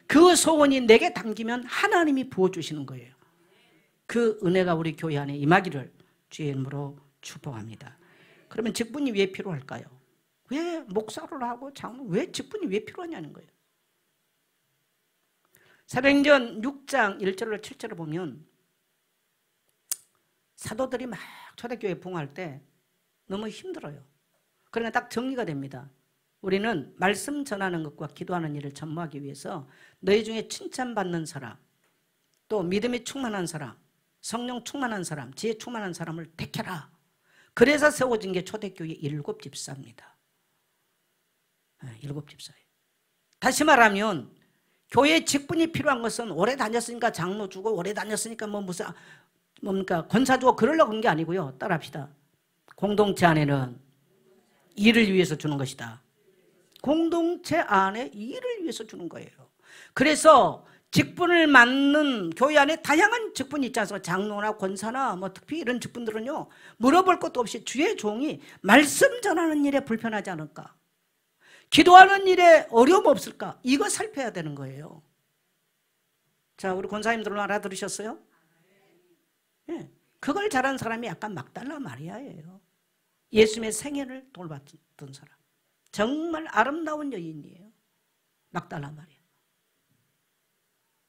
그 소원이 내게 담기면 하나님이 부어주시는 거예요. 그 은혜가 우리 교회 안에 임하기를 주의 이름으로 축복합니다. 그러면 직분이 왜 필요할까요? 왜 목사를 하고 장로 왜 직분이 왜 필요하냐는 거예요. 사도행전 6장 1절로 7절을 보면 사도들이 막 초대교회 부흥할 때 너무 힘들어요. 그러니까 딱 정리가 됩니다. 우리는 말씀 전하는 것과 기도하는 일을 전무하기 위해서 너희 중에 칭찬받는 사람, 또 믿음이 충만한 사람, 성령 충만한 사람, 지혜 충만한 사람을 택해라. 그래서 세워진 게 초대교회 7집사입니다. 7집사예요. 다시 말하면 교회에 직분이 필요한 것은 오래 다녔으니까 장로 주고 오래 다녔으니까 뭐 무슨 뭡니까 권사 주고 그러려고 한 게 아니고요. 따라합시다. 공동체 안에는 일을 위해서 주는 것이다. 공동체 안에 일을 위해서 주는 거예요. 그래서 직분을 맡는 교회 안에 다양한 직분이 있지 않습니까? 장로나 권사나 뭐 특히 이런 직분들은요 물어볼 것도 없이 주의 종이 말씀 전하는 일에 불편하지 않을까? 기도하는 일에 어려움 없을까? 이거 살펴야 되는 거예요. 자, 우리 권사님들은 알아들으셨어요? 예, 그걸 잘한 사람이 약간 막달라 마리아예요. 예수님의 생애를 돌봤던 사람. 정말 아름다운 여인이에요. 막달라 마리아.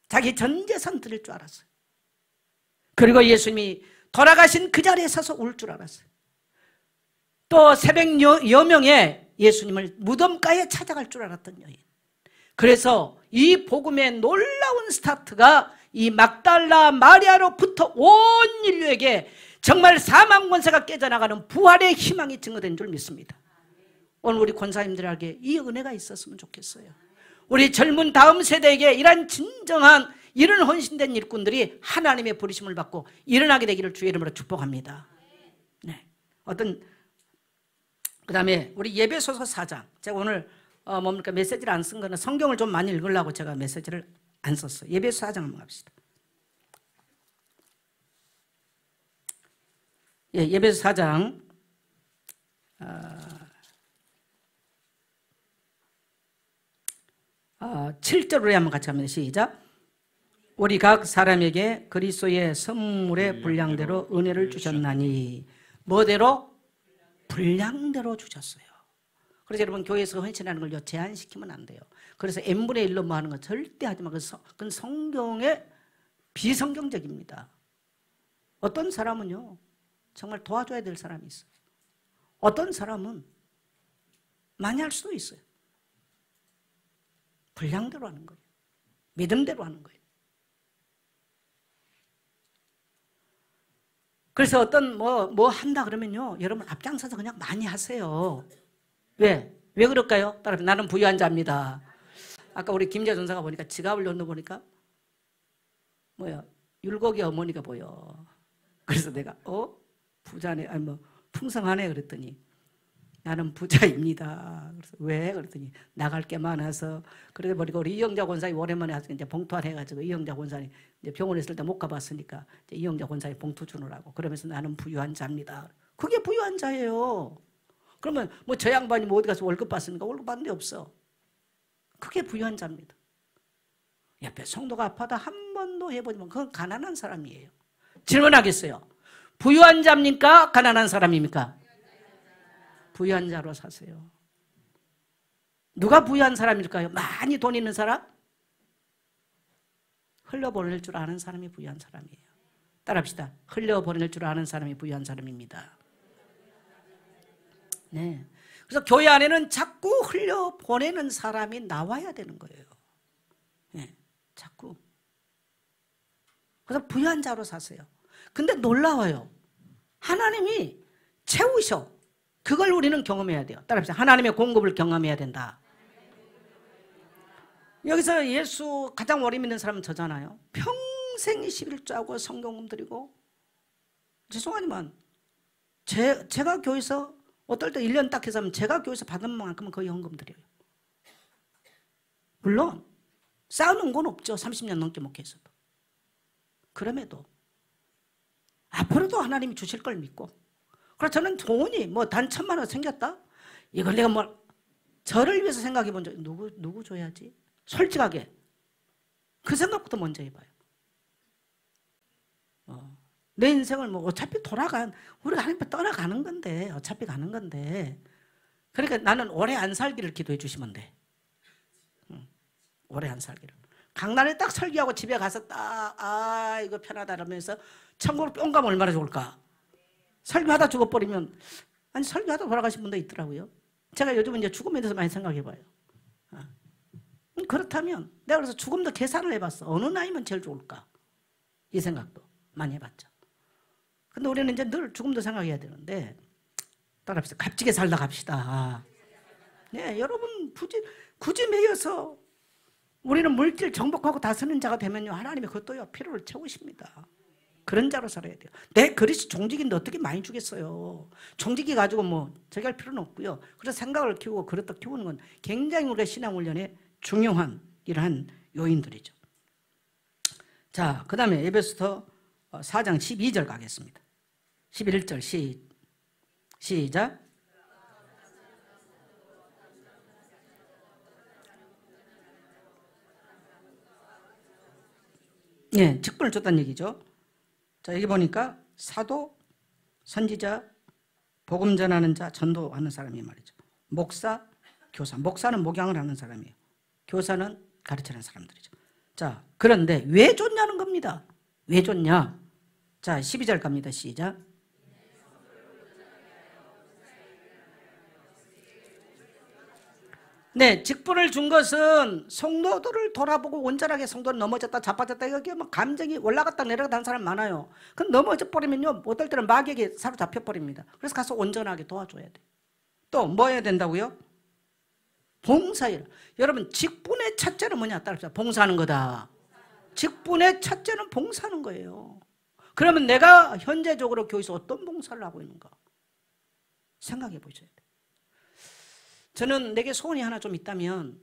자기 전 재산 드릴 줄 알았어요. 그리고 예수님이 돌아가신 그 자리에 서서 울 줄 알았어요. 또 새벽 여명에 예수님을 무덤가에 찾아갈 줄 알았던 여인. 그래서 이 복음의 놀라운 스타트가 이 막달라 마리아로부터 온 인류에게 정말 사망 권세가 깨져나가는 부활의 희망이 증거된 줄 믿습니다. 오늘 우리 권사님들에게 이 은혜가 있었으면 좋겠어요. 우리 젊은 다음 세대에게 이런 진정한 이런 헌신된 일꾼들이 하나님의 부르심을 받고 일어나게 되기를 주의 이름으로 축복합니다. 네. 그 다음에 우리 예배소서 4장. 제가 오늘 메시지를 안 쓴 거는 성경을 좀 많이 읽으려고 제가 메시지를 안 썼어요. 예배소 4장 한번 갑시다. 예, 예배소 4장 7절로 한번 같이 합니다. 시작. 우리 각 사람에게 그리스도의 선물의 분량대로 은혜를 주셨나니 뭐대로? 분량대로 주셨어요. 그래서 여러분 교회에서 헌신하는 걸 제한시키면 안 돼요. 그래서 n분의 1로 뭐 하는 거 절대 하지 마. 그건 성경의 비성경적입니다. 어떤 사람은요, 정말 도와줘야 될 사람이 있어요. 어떤 사람은 많이 할 수도 있어요. 분량대로 하는 거예요. 믿음대로 하는 거예요. 그래서 어떤 뭐 한다 그러면요, 여러분 앞장서서 그냥 많이 하세요. 왜? 왜 그럴까요? 따라 나는 부유한 자입니다. 아까 우리 김재 전사가 보니까 지갑을 넣어보니까 율곡이 어머니가 보여. 그래서 내가 부자네, 아니 뭐 풍성하네 그랬더니 나는 부자입니다. 그래서 왜? 그랬더니 나갈 게 많아서. 그러다 보니까 우리 이영자 권사님 오랜만에 와서 이제 봉투를 해가지고 이영자 권사님 이제 병원에 있을 때 못 가봤으니까 이제 이영자 권사님 봉투 주느라고 그러면서 나는 부유한 자입니다. 그게 부유한 자예요. 그러면 뭐 저 양반이 뭐 어디 가서 월급 받습니까? 월급 받는 데 없어. 그게 부유한 자입니다. 옆에 성도가 아파도 한 번도 해보지만 그건 가난한 사람이에요. 질문하겠어요. 부유한 자입니까? 가난한 사람입니까? 부유한 자로 사세요. 누가 부유한 사람일까요? 많이 돈 있는 사람? 흘려보낼 줄 아는 사람이 부유한 사람이에요. 따라합시다. 흘려보낼 줄 아는 사람이 부유한 사람입니다. 네. 그래서 교회 안에는 자꾸 흘려보내는 사람이 나와야 되는 거예요. 네. 자꾸. 그래서 부유한 자로 사세요. 근데 놀라워요. 하나님이 채우셔. 그걸 우리는 경험해야 돼요. 따라합시다. 하나님의 공급을 경험해야 된다. 여기서 예수 가장 오래 믿는 사람은 저잖아요. 평생 11조하고 성경금 드리고, 죄송하지만 제가 교회에서 어떨 때 1년 딱 해서 하면 제가 교회에서 받은 만큼은 거의 헌금 드려요. 물론 쌓아놓은 건 없죠. 30년 넘게 목회해서도. 그럼에도 앞으로도 하나님이 주실 걸 믿고, 그래서 저는 돈이 뭐 단 1,000만 원 생겼다? 이걸 내가 뭐 저를 위해서 생각해 본 적, 누구 줘야지? 솔직하게 그 생각부터 먼저 해봐요. 내 인생을 뭐 어차피 우리가 하나님 떠나가는 건데, 어차피 가는 건데, 그러니까 나는 오래 안 살기를 기도해 주시면 돼. 오래 안 살기를. 강단에 딱 설교하고 집에 가서 딱 이거 편하다 그러면서 천국으로 뿅 가면 얼마나 좋을까? 설교하다 죽어버리면, 아니 설교하다 돌아가신 분도 있더라고요. 제가 요즘은 이제 죽음에 대해서 많이 생각해봐요. 그렇다면 내가 그래서 죽음도 계산을 해봤어. 어느 나이면 제일 좋을까? 이 생각도 많이 해봤죠. 근데 우리는 이제 늘 죽음도 생각해야 되는데, 따라합시다. 값지게 살다 갑시다. 네, 여러분 굳이 매여서 우리는 물질 정복하고 다스리는 자가 되면요, 하나님이 그것도요 필요를 채우십니다. 그런 자로 살아야 돼요. 내 그릇이 종직인데 어떻게 많이 주겠어요. 종직이 가지고 뭐 저기 할 필요는 없고요. 그래서 생각을 키우고 그릇도 키우는 건 굉장히 우리가 신앙훈련에 중요한 이러한 요인들이죠. 자, 그 다음에 에베소서 4장 12절 가겠습니다. 11절 시작. 예, 직분을 줬다는 얘기죠. 자, 여기 보니까 사도, 선지자, 복음 전하는 자, 전도하는 사람이 말이죠. 목사, 교사. 목사는 목양을 하는 사람이에요. 교사는 가르치는 사람들이죠. 자, 그런데 왜 줬냐는 겁니다. 왜 줬냐? 자, 12절 갑니다. 시작. 네, 직분을 준 것은 성도들을 돌아보고 온전하게 성도는 넘어졌다 자빠졌다 이게 뭐 감정이 올라갔다 내려갔다 하는 사람 많아요. 그럼 넘어져 버리면요, 어떨 때는 마귀에게 사로잡혀 버립니다. 그래서 가서 온전하게 도와줘야 돼. 또 뭐 해야 된다고요? 봉사일. 여러분, 직분의 첫째는 뭐냐? 따라합시다. 봉사하는 거다. 직분의 첫째는 봉사하는 거예요. 그러면 내가 현재적으로 교회에서 어떤 봉사를 하고 있는가 생각해 보셔야 돼요. 저는 내게 소원이 하나 좀 있다면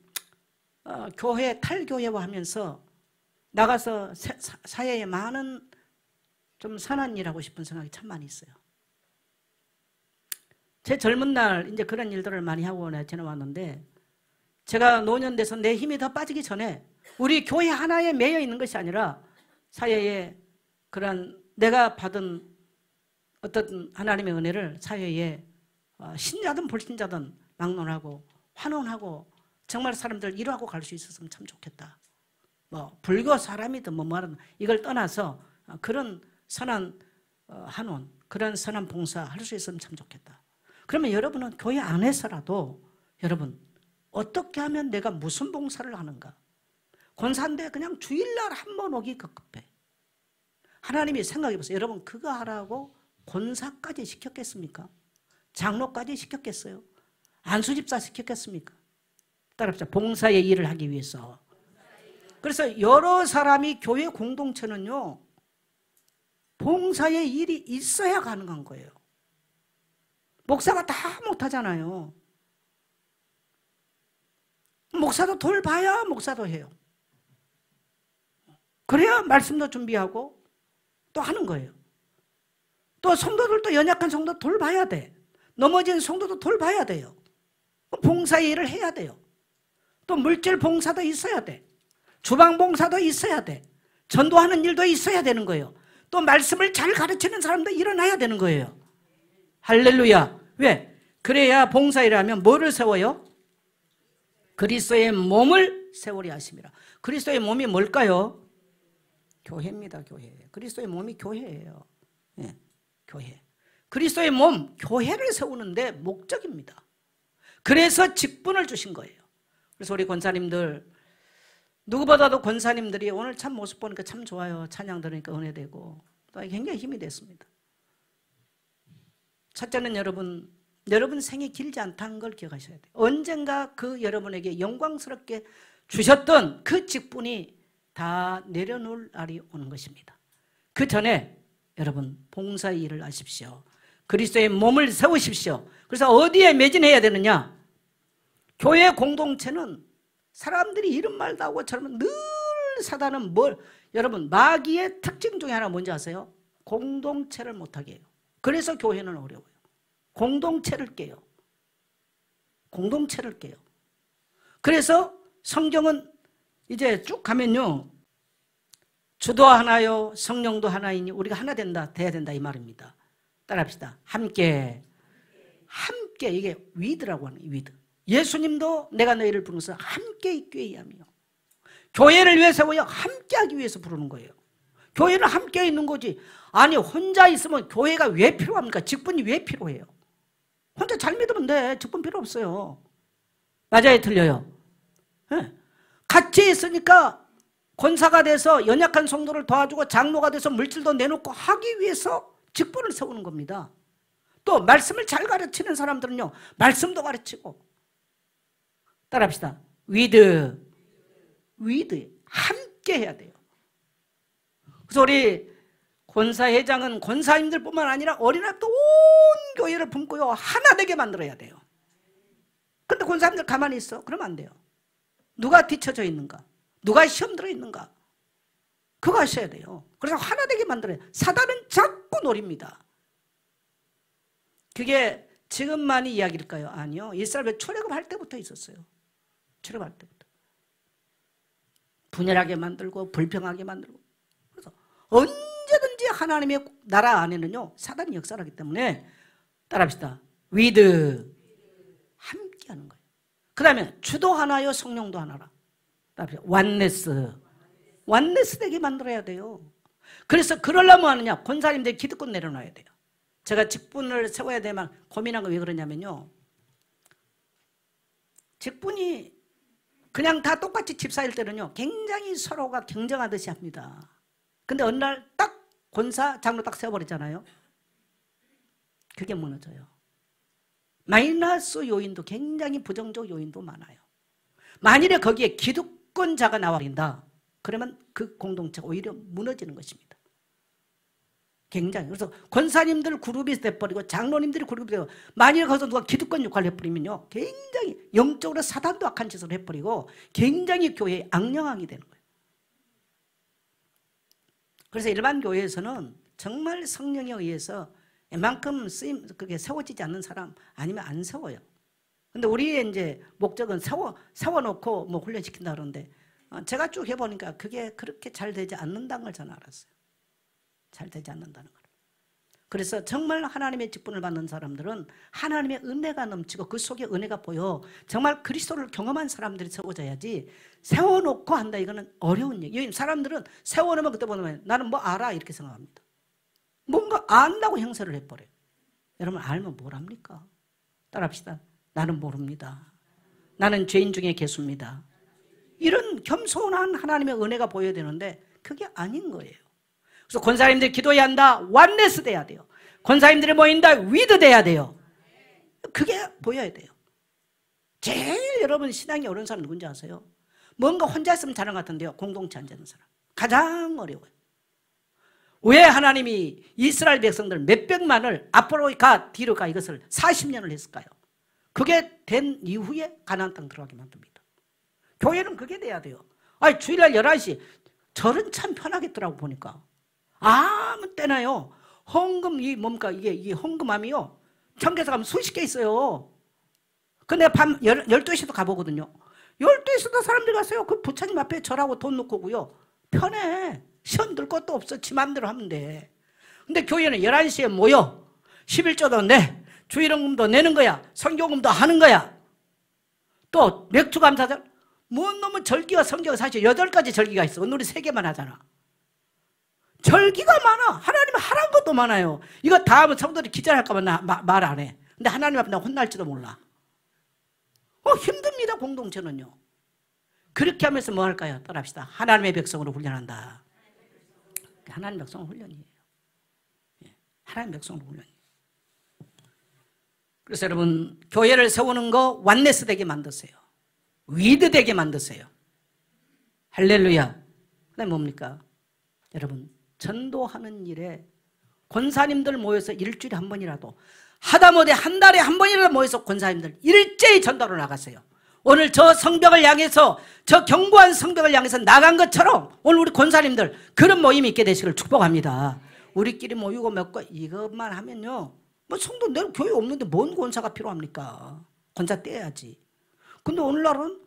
교회 탈교회화하면서 나가서 사회에 많은 좀 선한 일 하고 싶은 생각이 참 많이 있어요. 제 젊은 날 이제 그런 일들을 많이 하고 지내왔는데, 제가 노년돼서 내 힘이 더 빠지기 전에 우리 교회 하나에 매여 있는 것이 아니라 사회에 그런 내가 받은 어떤 하나님의 은혜를 사회에 신자든 불신자든 막론하고 환원하고 정말 사람들 일하고 갈 수 있었으면 참 좋겠다. 뭐 불교 사람이든 뭐 말은 이걸 떠나서 그런 선한 한원, 그런 선한 봉사 할 수 있으면 참 좋겠다. 그러면 여러분은 교회 안에서라도 여러분 어떻게 하면 내가 무슨 봉사를 하는가? 권사인데 그냥 주일날 한 번 오기 급급해. 하나님이 생각해 보세요. 여러분 그거 하라고 권사까지 시켰겠습니까? 장로까지 시켰겠어요? 안수집사 시켰겠습니까? 따라합시다. 봉사의 일을 하기 위해서. 그래서 여러 사람이 교회 공동체는요, 봉사의 일이 있어야 가능한 거예요. 목사가 다 못하잖아요. 목사도 돌봐야 목사도 해요. 그래야 말씀도 준비하고 또 하는 거예요. 또 성도들도 연약한 성도 돌봐야 돼. 넘어진 성도도 돌봐야 돼요. 봉사의 일을 해야 돼요. 또 물질 봉사도 있어야 돼. 주방 봉사도 있어야 돼. 전도하는 일도 있어야 되는 거예요. 또 말씀을 잘 가르치는 사람도 일어나야 되는 거예요. 할렐루야. 왜? 그래야 봉사일을 하면 뭐를 세워요? 그리스도의 몸을 세우려 하심이라. 그리스도의 몸이 뭘까요? 교회입니다. 교회. 그리스도의 몸이 교회예요. 예, 교회. 그리스도의 몸, 교회를 세우는데 목적입니다. 그래서 직분을 주신 거예요. 그래서 우리 권사님들, 누구보다도 권사님들이 오늘 참 모습 보니까 참 좋아요. 찬양 들으니까 은혜되고 또 굉장히 힘이 됐습니다. 첫째는 여러분 생이 길지 않다는 걸 기억하셔야 돼요. 언젠가 그 여러분에게 영광스럽게 주셨던 그 직분이 다 내려놓을 날이 오는 것입니다. 그 전에 여러분 봉사의 일을 하십시오. 그리스도의 몸을 세우십시오. 그래서 어디에 매진해야 되느냐? 교회 공동체는 사람들이 이런 말도 하고 저러면 늘 사단은 여러분 마귀의 특징 중에 하나 뭔지 아세요? 공동체를 못하게 해요. 그래서 교회는 어려워요. 공동체를 깨요. 공동체를 깨요. 그래서 성경은 이제 쭉 가면요, 주도 하나요 성령도 하나이니 우리가 하나 돼야 된다 이 말입니다. 따라합시다. 함께 이게 위드라고 하는 위드. 예수님도 내가 너희를 부르면서 함께 있게 하며 교회를 위해 세워야 함께 하기 위해서 부르는 거예요. 교회는 함께 있는 거지. 아니 혼자 있으면 교회가 왜 필요합니까? 직분이 왜 필요해요? 혼자 잘 믿으면 돼. 직분 필요 없어요. 맞아요? 틀려요? 네. 같이 있으니까 권사가 돼서 연약한 성도를 도와주고 장로가 돼서 물질도 내놓고 하기 위해서 직분을 세우는 겁니다. 또 말씀을 잘 가르치는 사람들은요, 말씀도 가르치고. 따라합시다. 위드 함께 해야 돼요. 그래서 우리 권사회장은 권사님들뿐만 아니라 어린아이도 온 교회를 품고요 하나 되게 만들어야 돼요. 근데 권사님들 가만히 있어? 그러면 안 돼요. 누가 뒤쳐져 있는가? 누가 시험 들어 있는가? 그거 하셔야 돼요. 그래서 하나 되게 만들어야 돼요. 사단은 자꾸 노립니다. 그게 지금만이 이야기일까요? 아니요. 이스라엘 출애굽할 때부터 있었어요. 출애굽할 때부터. 분열하게 만들고 불평하게 만들고. 그래서 언제든지 하나님의 나라 안에는요 사단이 역사하기 때문에 따라합시다. 위드 함께 하는 거예요. 그 다음에 주도 하나요 성령도 하나라. 따라합시다. 완네스 되게 만들어야 돼요. 그래서 그러려면 하느냐? 권사님들 기득권 내려놔야 돼요. 제가 직분을 세워야 되면 고민한 거 왜 그러냐면요, 직분이 그냥 다 똑같이 집사일 때는요 굉장히 서로가 경쟁하듯이 합니다. 근데 어느 날 딱 권사 장로 딱 세워버리잖아요. 그게 무너져요. 마이너스 요인도 굉장히 부정적 요인도 많아요. 만일에 거기에 기득권자가 나와버린다 그러면 그 공동체가 오히려 무너지는 것입니다. 굉장히. 그래서 권사님들 그룹이 돼버리고 장로님들이 그룹이 되고 만일 거기서 누가 기득권 역할을 해버리면요 굉장히 영적으로 사단도 악한 짓을 해버리고 굉장히 교회에 악영향이 되는 거예요. 그래서 일반 교회에서는 정말 성령에 의해서 이만큼 그게 세워지지 않는 사람 아니면 안 세워요. 근데 우리의 이제 목적은 세워놓고 뭐 훈련시킨다 그러는데 제가 쭉 해보니까 그게 그렇게 잘 되지 않는다는 걸 저는 알았어요. 잘 되지 않는다는 걸. 그래서 정말 하나님의 직분을 받는 사람들은 하나님의 은혜가 넘치고 그 속에 은혜가 보여 정말 그리스도를 경험한 사람들이 세워져야지 세워놓고 한다 이거는 어려운 얘기. 사람들은 세워놓으면 그때 보면 나는 뭐 알아 이렇게 생각합니다. 뭔가 안다고 행세를 해버려요. 여러분 알면 뭘 합니까? 따라합시다. 나는 모릅니다. 나는 죄인 중에 개수입니다. 이런 겸손한 하나님의 은혜가 보여야 되는데 그게 아닌 거예요. 그래서 권사님들이 기도해야 한다. 완네스 돼야 돼요. 권사님들이 모인다. 위드 돼야 돼요. 그게 보여야 돼요. 제일 여러분 신앙이 어려운 사람 누군지 아세요? 뭔가 혼자 있으면 잘하는 것 같은데요. 공동체 안 되는 사람. 가장 어려워요. 왜 하나님이 이스라엘 백성들 몇백만을 앞으로 가 뒤로 가 이것을 40년을 했을까요? 그게 된 이후에 가나안 땅 들어가게 만듭니다. 교회는 그게 돼야 돼요. 아니 주일날 11시 절은 참 편하겠더라고 보니까. 아무 때나요. 헌금 이게 헌금함이요. 청계사 가면 수십 개 있어요. 근데 밤 12시도 가보거든요. 12시도 사람들이 갔어요. 그 부처님 앞에 절하고 돈 넣고 오고요. 편해. 시험 들 것도 없어. 지 맘대로 하면 돼. 근데 교회는 11시에 모여. 11조도 내. 주일헌금도 내는 거야. 성교금도 하는 거야. 또 맥주 감사절. 뭔 놈은 절기가 성교가 사실 8가지 절기가 있어. 오늘 우리 3개만 하잖아. 절기가 많아. 하나님은 하라는 것도 많아요. 이거 다 하면 성도들이 기절할까 봐 말 안 해. 근데 하나님 앞에 나 혼날지도 몰라. 힘듭니다. 공동체는요. 그렇게 하면서 뭐 할까요? 따라합시다. 하나님의 백성으로 훈련한다. 하나님 백성은 훈련이에요. 하나님 백성으로 훈련이에요. 그래서 여러분 교회를 세우는 거 완네스 되게 만드세요. 위드 되게 만드세요. 할렐루야. 그다음에 뭡니까? 여러분 전도하는 일에 권사님들 모여서 일주일에 한 번이라도 하다못해 한 달에 한 번이라도 모여서 권사님들 일제히 전도로 나가세요. 오늘 저 성벽을 향해서 저 견고한 성벽을 향해서 나간 것처럼 오늘 우리 권사님들 그런 모임이 있게 되시기를 축복합니다. 우리끼리 모이고 몇 거 이것만 하면요 뭐 성도 내 교회 없는데 뭔 권사가 필요합니까? 권사 떼야지. 근데 오늘날은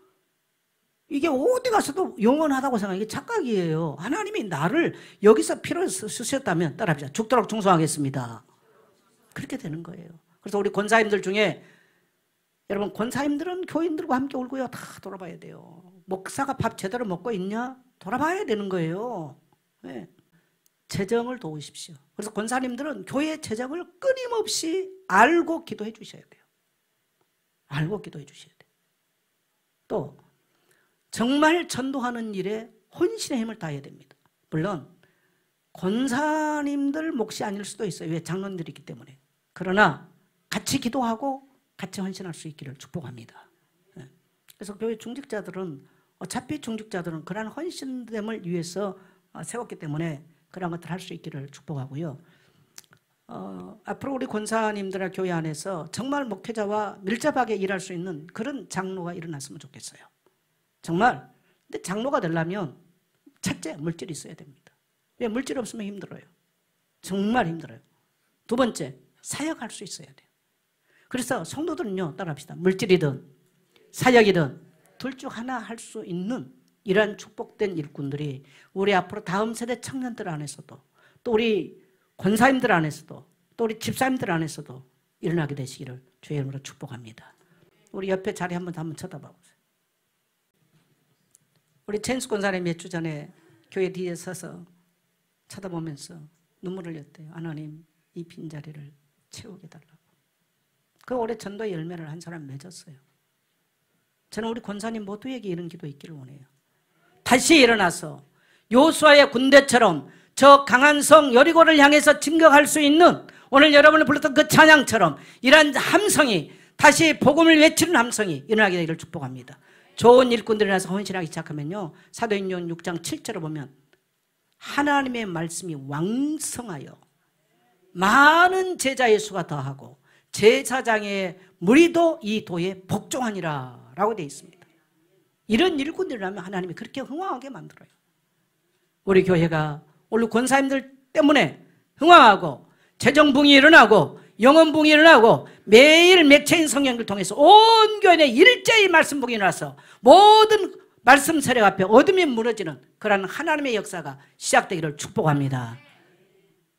이게 어디 가서도 영원하다고 생각해. 이게 착각이에요. 하나님이 나를 여기서 필요로 쓰셨다면 따라합시다. 죽도록 충성하겠습니다. 그렇게 되는 거예요. 그래서 우리 권사님들 중에 여러분 권사님들은 교인들과 함께 울고요. 다 돌아봐야 돼요. 목사가 밥 제대로 먹고 있냐? 돌아봐야 되는 거예요. 네. 재정을 도우십시오. 그래서 권사님들은 교회 재정을 끊임없이 알고 기도해 주셔야 돼요. 알고 기도해 주셔야 돼요. 또 정말 전도하는 일에 혼신의 힘을 다해야 됩니다. 물론 권사님들 몫이 아닐 수도 있어요. 왜? 장로님들이 있기 때문에. 그러나 같이 기도하고 같이 헌신할 수 있기를 축복합니다. 그래서 교회 중직자들은 어차피 중직자들은 그러한 헌신됨을 위해서 세웠기 때문에 그런 것들 할 수 있기를 축복하고요. 앞으로 우리 권사님들의 교회 안에서 정말 목회자와 밀접하게 일할 수 있는 그런 장로가 일어났으면 좋겠어요. 정말. 근데 장로가 되려면 첫째 물질이 있어야 됩니다. 왜? 물질 없으면 힘들어요. 정말 힘들어요. 두 번째 사역할 수 있어야 돼요. 그래서 성도들은요 따라합시다. 물질이든 사역이든 둘 중 하나 할 수 있는 이러한 축복된 일꾼들이 우리 앞으로 다음 세대 청년들 안에서도 또 우리 권사님들 안에서도 또 우리 집사님들 안에서도 일어나게 되시기를 주의 이름으로 축복합니다. 우리 옆에 자리 한번 쳐다봐 보세요. 우리 첸스 권사님 몇 주 전에 교회 뒤에 서서 쳐다보면서 눈물을 흘렸대요. 하나님 이 빈자리를 채우게 달라고. 그 올해 전도의 열매를 한 사람 맺었어요. 저는 우리 권사님 모두에게 이런 기도 있기를 원해요. 다시 일어나서 요수아의 군대처럼 저 강한 성 여리고를 향해서 진격할 수 있는 오늘 여러분이 불렀던 그 찬양처럼 이러한 함성이 다시 복음을 외치는 함성이 일어나게 되기를 축복합니다. 좋은 일꾼들이 나서 헌신하기 시작하면요 사도행전 6장 7절을 보면 하나님의 말씀이 왕성하여 많은 제자의 수가 더하고 제사장의 무리도 이 도에 복종하니라 라고 되어 있습니다. 이런 일꾼들이라면 하나님이 그렇게 흥왕하게 만들어요. 우리 교회가 오늘 권사님들 때문에 흥왕하고 재정붕이 일어나고 영혼붕이 일어나고 매일 맥체인 성령을 통해서 온 교회 내 일제히 말씀붕이 일어나서 모든 말씀 세력 앞에 어둠이 무너지는 그런 하나님의 역사가 시작되기를 축복합니다.